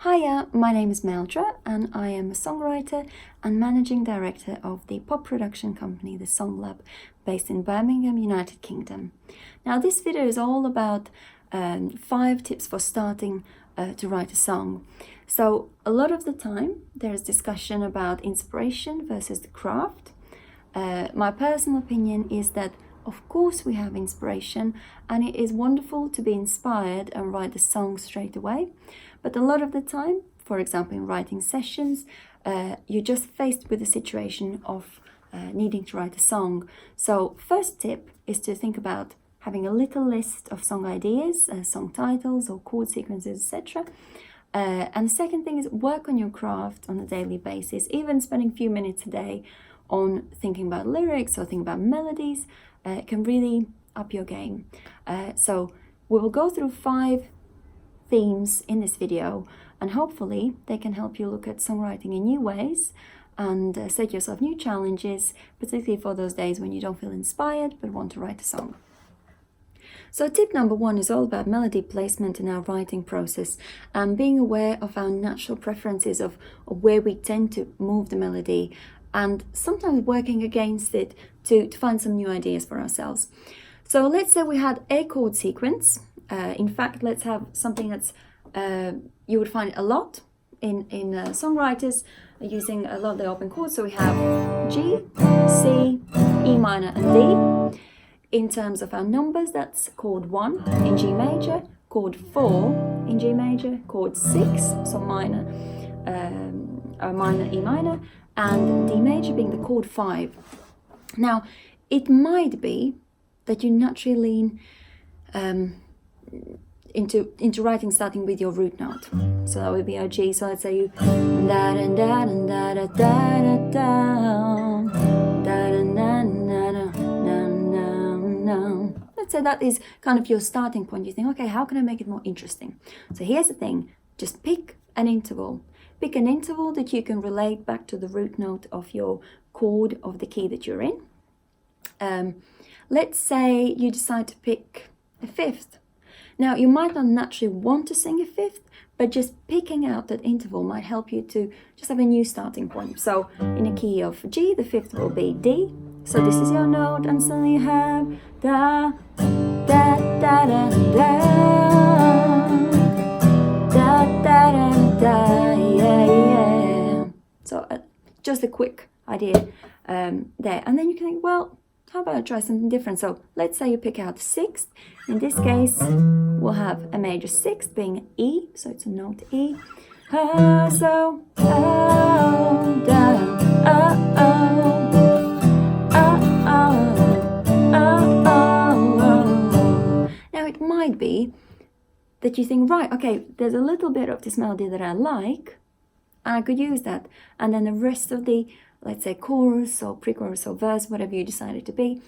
Hiya, my name is Meldra and I am a songwriter and managing director of the pop production company, the SongLab, based in Birmingham, United Kingdom. Now this video is all about 5 tips for starting to write a song. So a lot of the time there is discussion about inspiration versus the craft. My personal opinion is that of course we have inspiration and it is wonderful to be inspired and write the song straight away. But a lot of the time, for example in writing sessions, you're just faced with the situation of needing to write a song. So first tip is to think about having a little list of song ideas, song titles or chord sequences, etc. And the second thing is work on your craft on a daily basis, even spending a few minutes a day on thinking about lyrics or thinking about melodies can really up your game. So we will go through 5 themes in this video and hopefully they can help you look at songwriting in new ways and set yourself new challenges, particularly for those days when you don't feel inspired but want to write a song. So tip number 1 is all about melody placement in our writing process and being aware of our natural preferences of where we tend to move the melody and sometimes working against it to find some new ideas for ourselves. So let's say we had a chord sequence. In fact, let's have something that's you would find a lot in songwriters using a lot of the open chords. So we have G, C, E minor and D. In terms of our numbers, that's chord 1 in G major, chord 4 in G major, chord 6, so minor, minor E minor, and D major being the chord 5. Now, it might be that you naturally lean into writing starting with your root note. So that would be our G. So let's say you da da da da da da da da da da. Let's say that is kind of your starting point. You think, okay, how can I make it more interesting? So here's the thing, just pick an interval. Pick an interval that you can relate back to the root note of your chord of the key that you're in. Let's say you decide to pick a 5th. Now, you might not naturally want to sing a 5th, but just picking out that interval might help you to just have a new starting point. So in a key of G, the 5th will be D. So this is your note, and suddenly you have da, da, da, da, da, da, da, da, da, yeah, yeah. So just a quick idea there. And then you can think, well, how about I try something different? So let's say you pick out the 6th. In this case, we'll have a major 6th being E, so it's a note E. So, oh, da, oh, oh, oh, oh, oh, oh. Now it might be that you think, right, okay, there's a little bit of this melody that I like, and I could use that. And then the rest of the, let's say, chorus or pre-chorus or verse, whatever you decide it to be,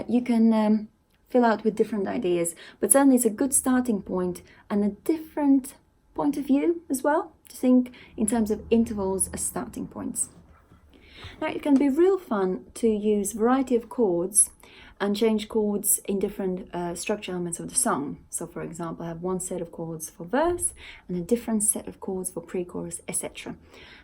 you can fill out with different ideas. But certainly it's a good starting point and a different point of view as well, to think in terms of intervals as starting points. Now, it can be real fun to use a variety of chords and change chords in different structure elements of the song. So for example, I have one set of chords for verse and a different set of chords for pre-chorus, etc.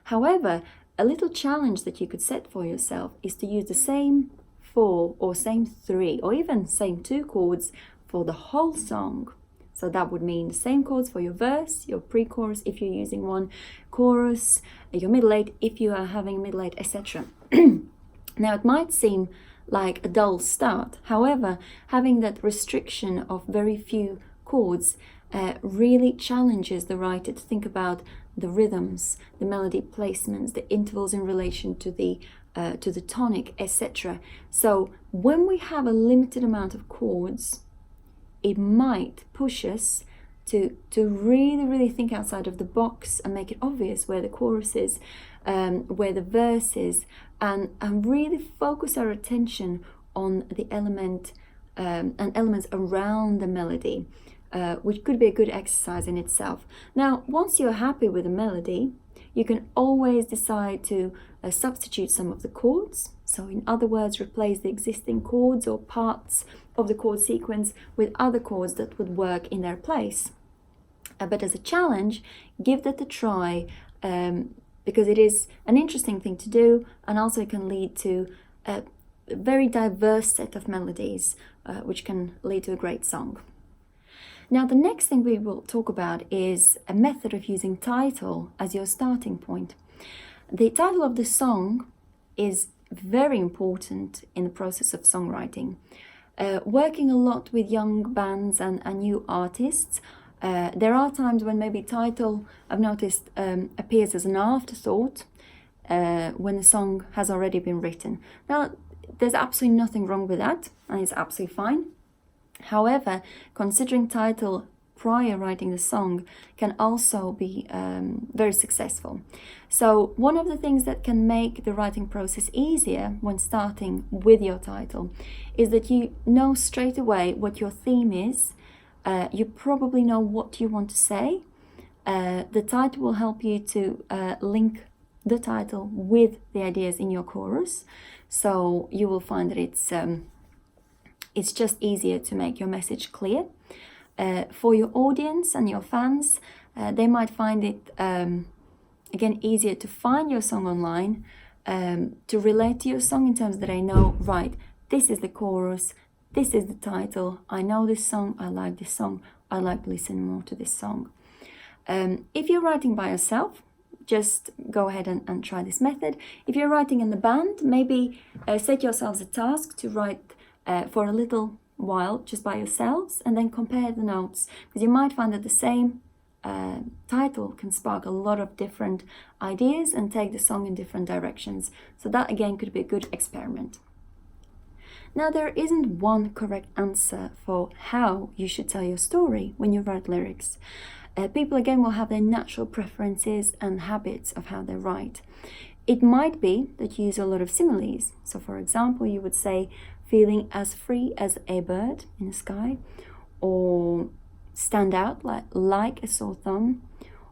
However, a little challenge that you could set for yourself is to use the same 4 or same 3 or even same 2 chords for the whole song. So that would mean the same chords for your verse, your pre-chorus if you're using one, chorus, your middle 8 if you are having middle 8, etc. Now it might seem like a dull start. However, having that restriction of very few chords really challenges the writer to think about the rhythms, the melody placements, the intervals in relation to the tonic, etc. So when we have a limited amount of chords, it might push us to really think outside of the box and make it obvious where the chorus is, where the verse is, and really focus our attention on the element and elements around the melody, which could be a good exercise in itself. Now, once you're happy with the melody, you can always decide to substitute some of the chords. So in other words, replace the existing chords or parts of the chord sequence with other chords that would work in their place. But as a challenge, give that a try, because it is an interesting thing to do, and also it can lead to a very diverse set of melodies, which can lead to a great song. Now, the next thing we will talk about is a method of using title as your starting point. The title of the song is very important in the process of songwriting. Working a lot with young bands and new artists, there are times when maybe title, I've noticed, appears as an afterthought when the song has already been written. Now, there's absolutely nothing wrong with that, and it's absolutely fine. However, considering title prior writing the song can also be very successful. So one of the things that can make the writing process easier when starting with your title is that you know straight away what your theme is. You probably know what you want to say. The title will help you to link the title with the ideas in your chorus. So you will find that it's just easier to make your message clear. For your audience and your fans, they might find it, again, easier to find your song online, to relate to your song in terms that they know, right, this is the chorus, this is the title, I know this song, I like this song, I like listening more to this song. If you're writing by yourself, just go ahead and try this method. If you're writing in the band, maybe set yourselves a task to write for a little while just by yourselves, and then compare the notes, because you might find that the same title can spark a lot of different ideas and take the song in different directions. So that again could be a good experiment. Now, there isn't one correct answer for how you should tell your story when you write lyrics. People again will have their natural preferences and habits of how they write. It might be that you use a lot of similes. So for example, you would say feeling as free as a bird in the sky, or stand out like a sore thumb,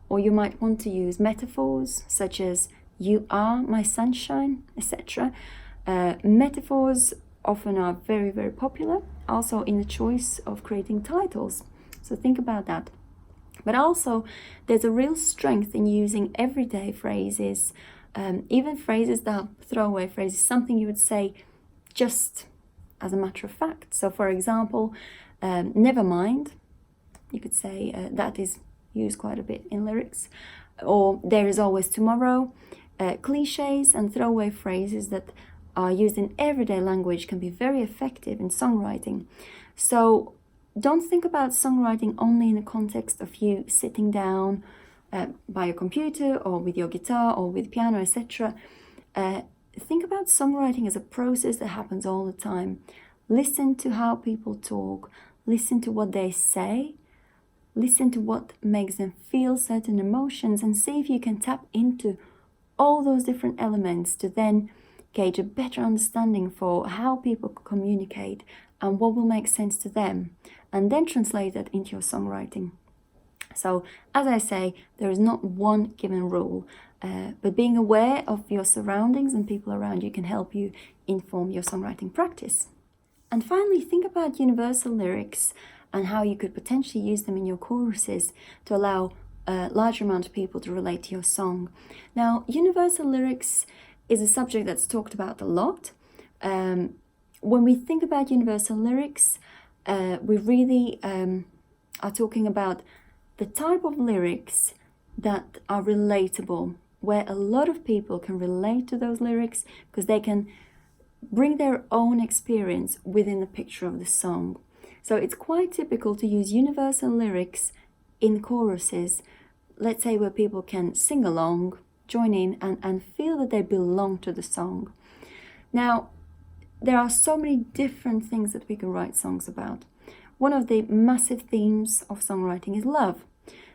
or you might want to use metaphors such as you are my sunshine, etc. Metaphors often are very, very popular, also in the choice of creating titles. So think about that. But also, there's a real strength in using everyday phrases, even phrases that are throwaway phrases, something you would say just as a matter of fact. So for example, never mind, you could say, that is used quite a bit in lyrics, or there is always tomorrow. Cliches and throwaway phrases that are used in everyday language can be very effective in songwriting. So don't think about songwriting only in the context of you sitting down by your computer or with your guitar or with piano, etc. Think about songwriting as a process that happens all the time. Listen to how people talk, listen to what they say, listen to what makes them feel certain emotions, and see if you can tap into all those different elements to then gauge a better understanding for how people communicate and what will make sense to them, and then translate that into your songwriting. So, as I say, there is not one given rule, but being aware of your surroundings and people around you can help you inform your songwriting practice. And finally, think about universal lyrics and how you could potentially use them in your choruses to allow a larger amount of people to relate to your song. Now, universal lyrics is a subject that's talked about a lot. When we think about universal lyrics, we really are talking about the type of lyrics that are relatable, where a lot of people can relate to those lyrics because they can bring their own experience within the picture of the song. So it's quite typical to use universal lyrics in choruses, let's say where people can sing along, join in, and feel that they belong to the song. Now, there are so many different things that we can write songs about. One of the massive themes of songwriting is love.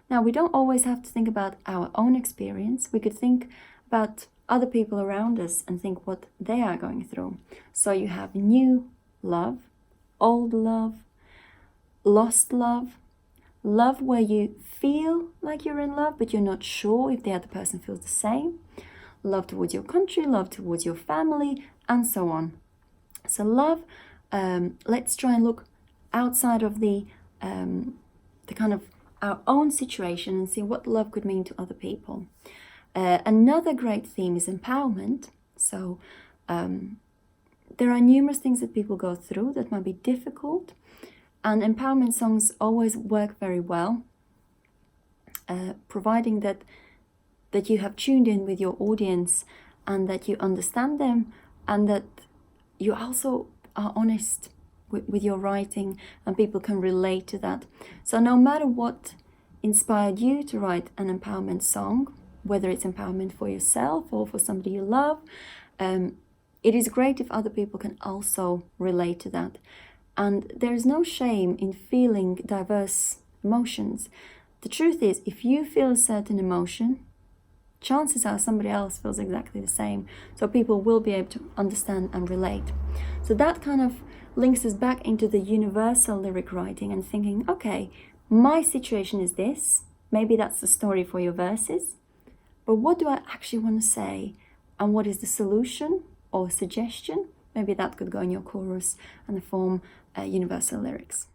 Now, we don't always have to think about our own experience. We could think about other people around us and think what they are going through. So you have new love, old love, lost love, love where you feel like you're in love, but you're not sure if the other person feels the same, love towards your country, love towards your family, and so on. So love, let's try and look outside of the kind of our own situation and see what love could mean to other people. Another great theme is empowerment. So there are numerous things that people go through that might be difficult, and empowerment songs always work very well, providing that you have tuned in with your audience and that you understand them, and that you also are honest with your writing and people can relate to that. So no matter what inspired you to write an empowerment song, whether it's empowerment for yourself or for somebody you love, it is great if other people can also relate to that. And there is no shame in feeling diverse emotions. The truth is, if you feel a certain emotion, chances are somebody else feels exactly the same. So people will be able to understand and relate. So that kind of links us back into the universal lyric writing and thinking, okay, my situation is this. Maybe that's the story for your verses. But what do I actually want to say? And what is the solution or suggestion? Maybe that could go in your chorus and form universal lyrics.